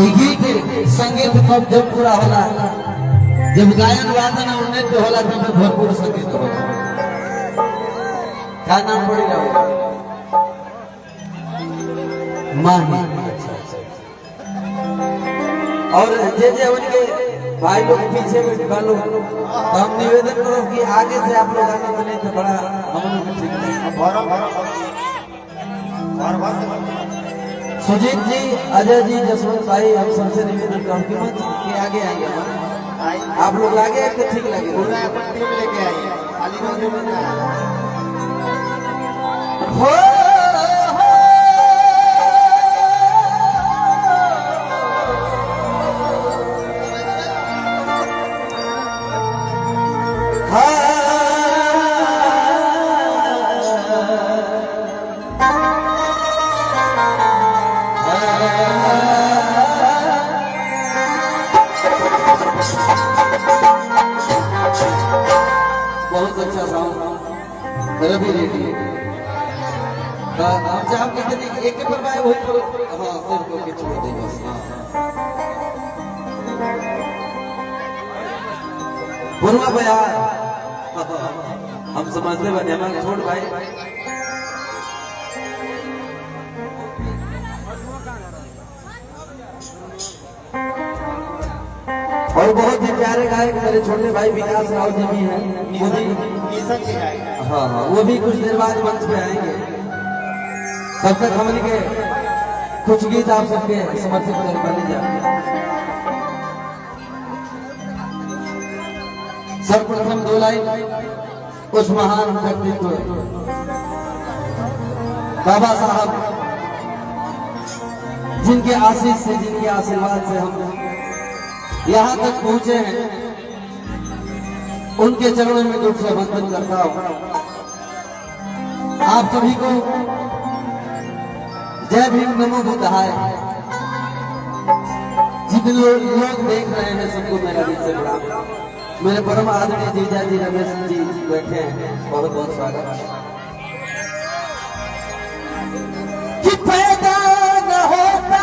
के संगीत कब जब पूरा होला, जब गायन वादन और नृत्य होला तब भरपूर संगीत होला। क्या नाम पड़ेगा वो? माही। और जे उनके भाई लोग पीछे में बालो, तो हम निवेदन करो कि आगे से आप लोग आगे बने तो बड़ा हम लोग ठीक है। सुजीत जी, अजय जी, जसवंत भाई, हम सबसे निवेदन करो कि मत के आगे आइए, आप लोग आगे आए तो ठीक लगे। पूरा अपन टीम लेके आइए, खाली हो बहुत अच्छा साउंड रवि रेड्डी हम चाहब कि एक पर बाय वही पर हां सिर को के छोड़ दे बस। बुरवा भैया हम समझते बने हमारे छोड़ भाई और बहुत ही प्यारे गायक मेरे छोटे भाई विकास राव जी भी हैं, वो भी हाँ हाँ वो भी कुछ देर बाद मंच पे आएंगे। तब तक हमने के कुछ गीत आप सबके समर्पित कर लीजिए। सर्वप्रथम दो लाइन उस महान व्यक्तित्व बाबा साहब जिनके आशीष से, जिनके आशीर्वाद से हम यहाँ तक पहुंचे हैं, उनके चरणों में दुख से वंदन करता हूं। आप सभी को जय भीम, नमो बुद्धाय। जितने लोग देख रहे हैं सबको मेरा दिल से प्रणाम। मेरे परम आदरणीय जीजा जी रमेश जी बैठे हैं, बहुत बहुत स्वागत है। कि पैदा न होता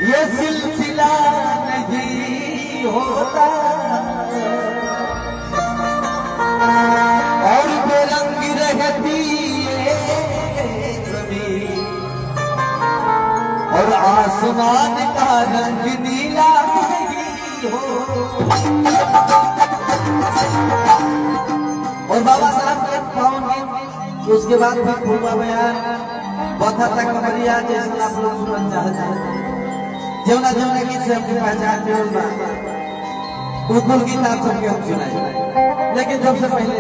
ये सिलसिला नहीं होता और बेरंग रहती ये ज़मीं और आसमान का रंग नीला नहीं हो। और बाबा साहब के पावन गीत, उसके बाद फिर फुलवा बयान, बथा तक कमरिया, जैसे आप लोग सुनना चाहते हैं। जौना जौना गीत से हमकी पहचान मिलल बा वो कुल गीत आप सबके हम सुनाए। लेकिन सबसे पहले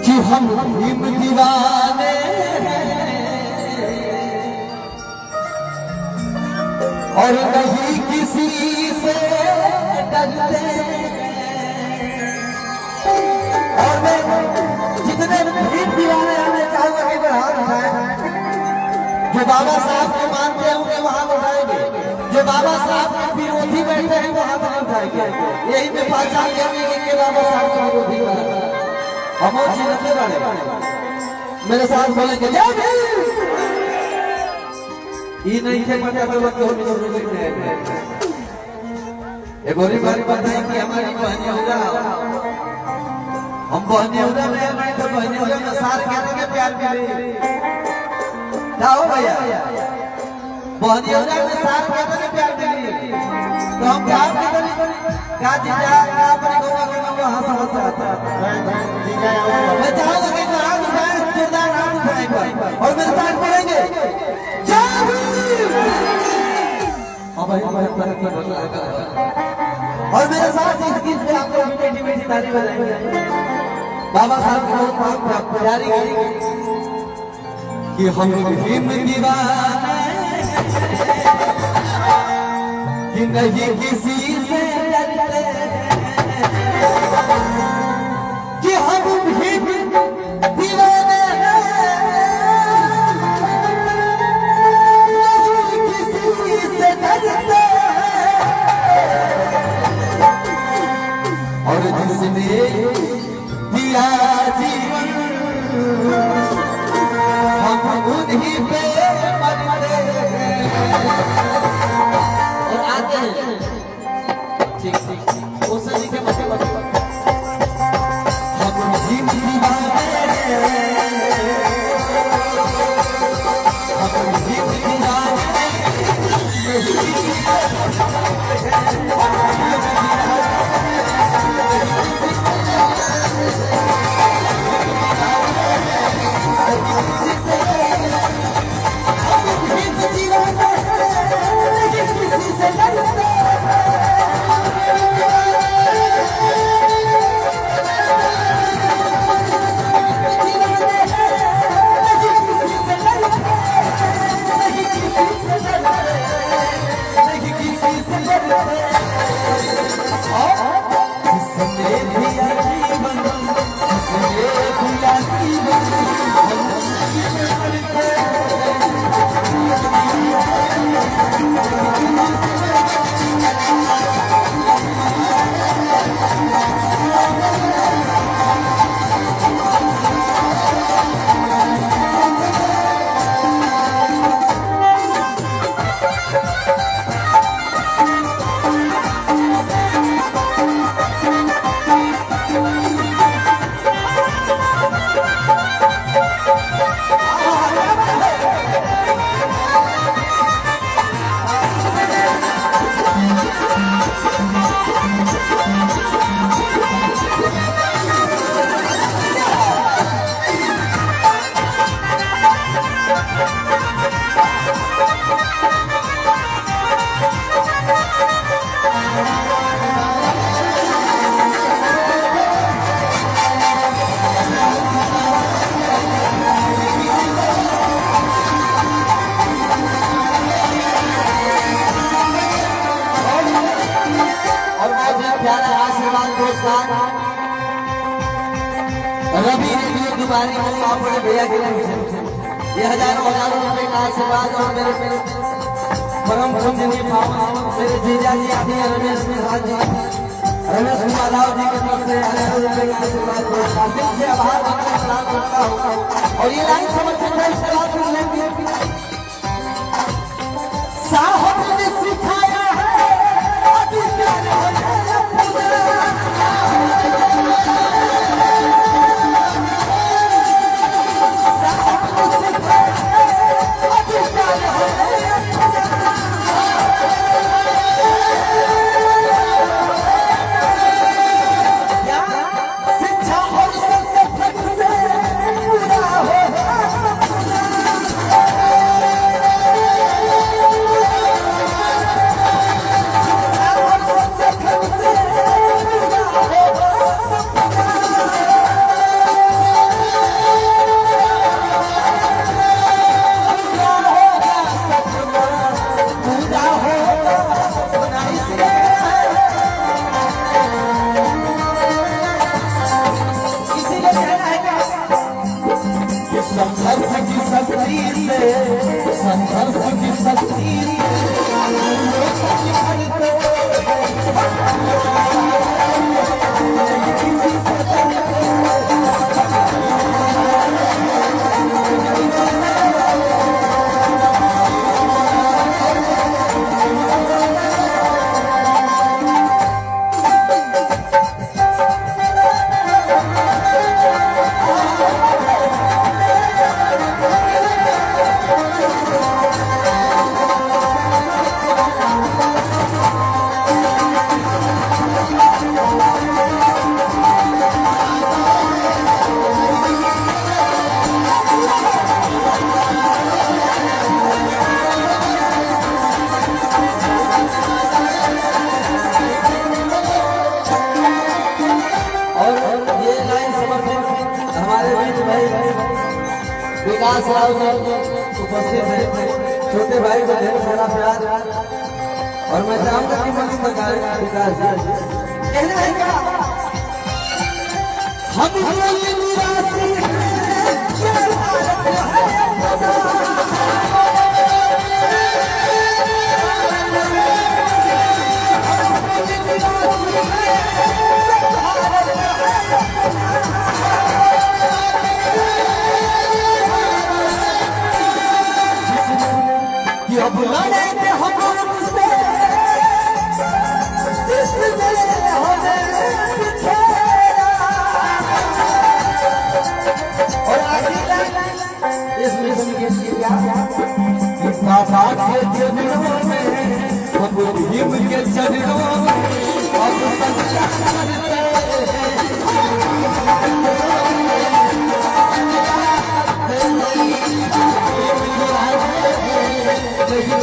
कि हम भीम दीवाने और नहीं किसी से डरते, और मैं जितने भीम दीवाने जो बाबा साहब को मानते हैं उन्हें वहां उठाएंगे, जो बाबा साहब के विरोधी बैठे हैं वहां पर उठाएंगे। यही में पहचान लेंगे कि बाबा साहब के विरोधी हम चिन्हते बड़े मेरे साथ बोलेंगे जय भीम। ये नहीं थे पता तो लोग क्यों नहीं शुरू करते हैं। एक और बात बताएं कि हमारी बहनी होगा, हम बहनी होगा में तो बहनी होगा में सार कहते हैं प्यार मिले क्या हो भैया, बहनी हो जाए में साथ कहते हैं प्यार मिली, तो हम क्या करें? क्या जीजा क्या अपने गोवा हंस हंस आता मैं चाहूंगा कि नाम उठाए, जोरदार नाम उठाए और मेरे साथ पढ़ेंगे जय भीम। और मेरे साथ इस गीत में आप लोग मीठी मीठी ताली बजाएंगे। बाबा साहब को बहुत प्यारी गाड़ी कि हम भीम दीवाने कि नहीं किसी से डरते, कि हम भीम दीवाने बारी को आप बड़े भैया के लिए ये हजारों रुपए का आशीर्वाद और मेरे परम पूजनीय पावन मेरे जीजा जी आदि रमेश प्रसाद जी रमेश कुमार राव जी की तरफ से हजारों रुपए का आशीर्वाद दिल से आभार प्रणाम करता हूँ। और ये लाइन समर्पित है इसके बाद साहब ने सिखाया है अधिकार संघर्ष की शक्ति विकास राव जी उपस्थित है। छोटे भाई को ढेर सारा प्यार और मैं चाहूंगा कि मंच पर गाएं विकास जी। कहना है क्या हम निराशी अब लड़े थे हम मुझसे और इसमें बाबा के चरणों में हम हिम के चरणों में अब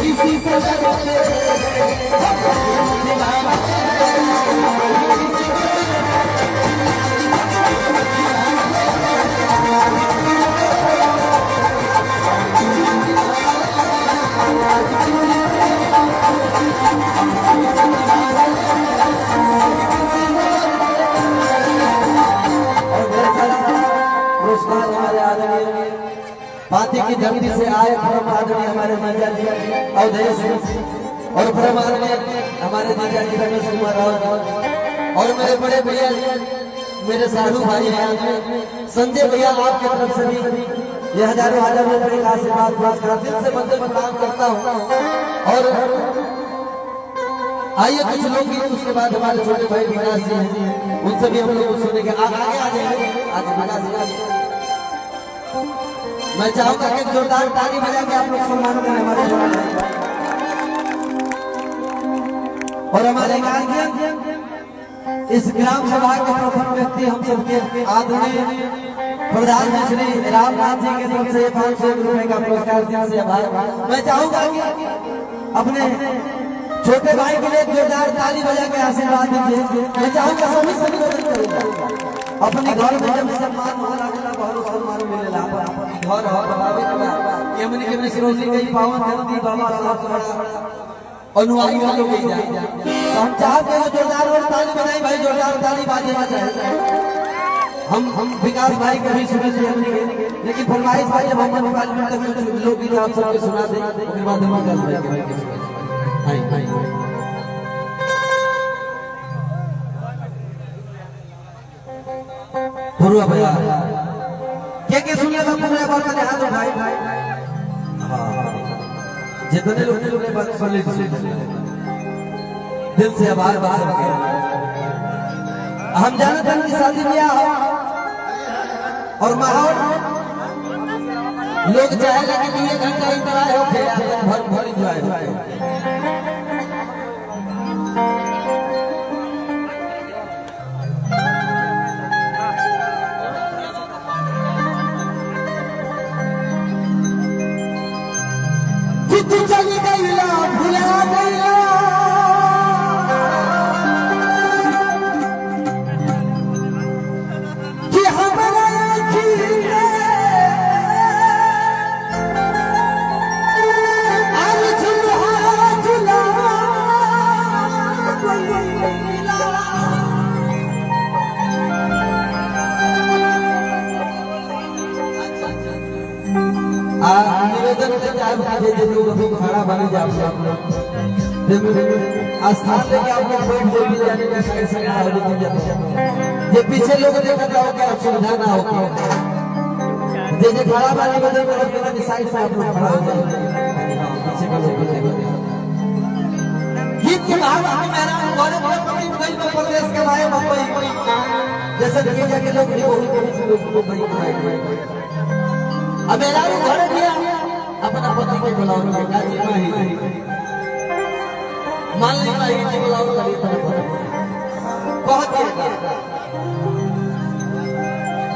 किसी से पाती की धरती से आए परम आदरणीय हमारे जीजा जी अवधेश और परम आदरणीय हमारे जीजा जी रमेश कुमार राव और मेरे बड़े भैया मेरे साधु भाई हैं संजय भैया आपके तरफ से भी ये हजारों रुपए का आशीर्वाद प्राप्त कर दिल से मंदिर में प्रणाम करता हूँ। और आइए कुछ लोग गीत उसके बाद हमारे छोटे भाई विकास जी हैं उनसे भी हम लोग सुनेंगे। आगे आ जाएंगे आज विकास जी। मैं चाहूंगा कि जोरदार ताली बजा के आप लोग सम्मान करें हमारे और हमारे इस ग्राम सभा के प्रथम व्यक्ति हम सबके आदरणीय प्रधानमंत्री श्री रामनाथ जी की तरफ से 500 रुपए का पुरस्कार दिल से आभार। मैं चाहूंगा कि अपने छोटे भाई के लिए जोरदार ताली बजा के आशीर्वाद दीजिए। मैं चाहूंगा सभी अपने घर में जब सम्मान होला घर सम्मान मिलेला घर हो बाबा के हमनी के सिरोजी के पावन धरती बाबा साहब बड़ा अनुयायी वालों के जा हम चाहते हैं जोरदार ताली बजाई भाई जोरदार ताली बाजे बजाए। हम विकास भाई को भी सुने थे हमने, लेकिन फरमाइश भाई जब हम मोबाइल में तक लोग गीत आप सबको सुना दे, उसके बाद हम विकास भाई के भाई के सुना। हाय पूरा भैया के सुन लेगा पूरा बात का हाथ उठाए। हां जितने लोग ने बात सुन ली दिल से आभार बात के हम जानते हैं कि शादी ब्याह और माहौल लोग चाहेंगे कि ये घंटा इंतजार हो गया भर भर एंजॉय तू चली गई ला भुला गई कि हमारा खाना बने जाए स्थान लेके आप लोग बैठ बोल जाने में साइड से ये पीछे लोग देखा जाओ क्या सुविधा ना हो जैसे खड़ा वाली बदल में साइड से आप लोग खड़ा हो जाए पीछे का लोग गीत के भाव मेरा बड़े बड़े प्रदेश के भाई मुंबई जैसे देखिए जाके लोग बहुत बड़ी अब मेरा घर गया अपना पति को बुलाओ गाजी माही मान ली माही जी बुलाओ करी बहुत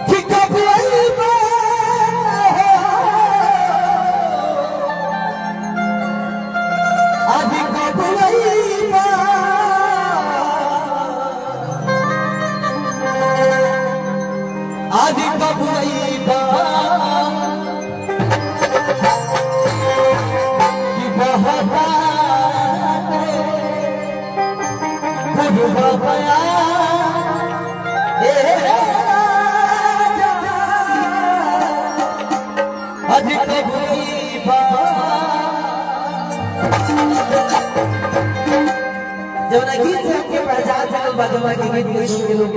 कि कब आदि कब आदि कब जब गीत के पहचान चल बाजवा के गीत के सुन के लोग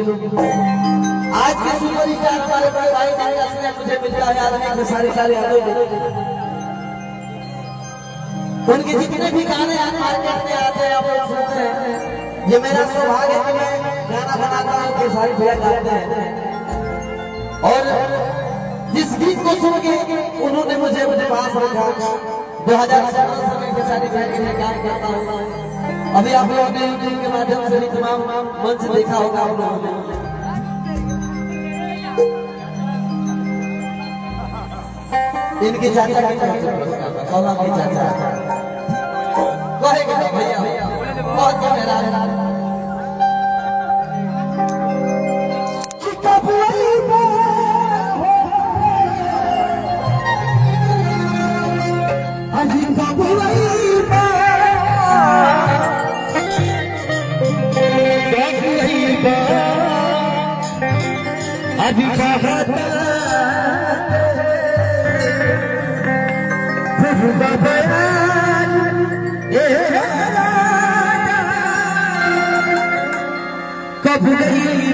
आज के सुपर स्टार वाले बड़े भाई ने असली मुझे मिलता है आदमी सारे सारे उनके जितने भी गाने आज मार्केट में आते हैं आप लोग सुनते हैं। ये मेरा सौभाग्य है कि मैं गाना बनाता हूँ कि सारी भैया गाते हैं और जिस गीत को सुन के उन्होंने मुझे पास रखा 2018 समय के सारी भैया के लिए काम करता हूँ। अभी आप लोगों ने यूट्यूब के माध्यम से तमाम मंच देखा होगा आप लोगों ने। इनके चाचा बाबा के चाचा कहेगा भैया बहुत मेरा कब नहीं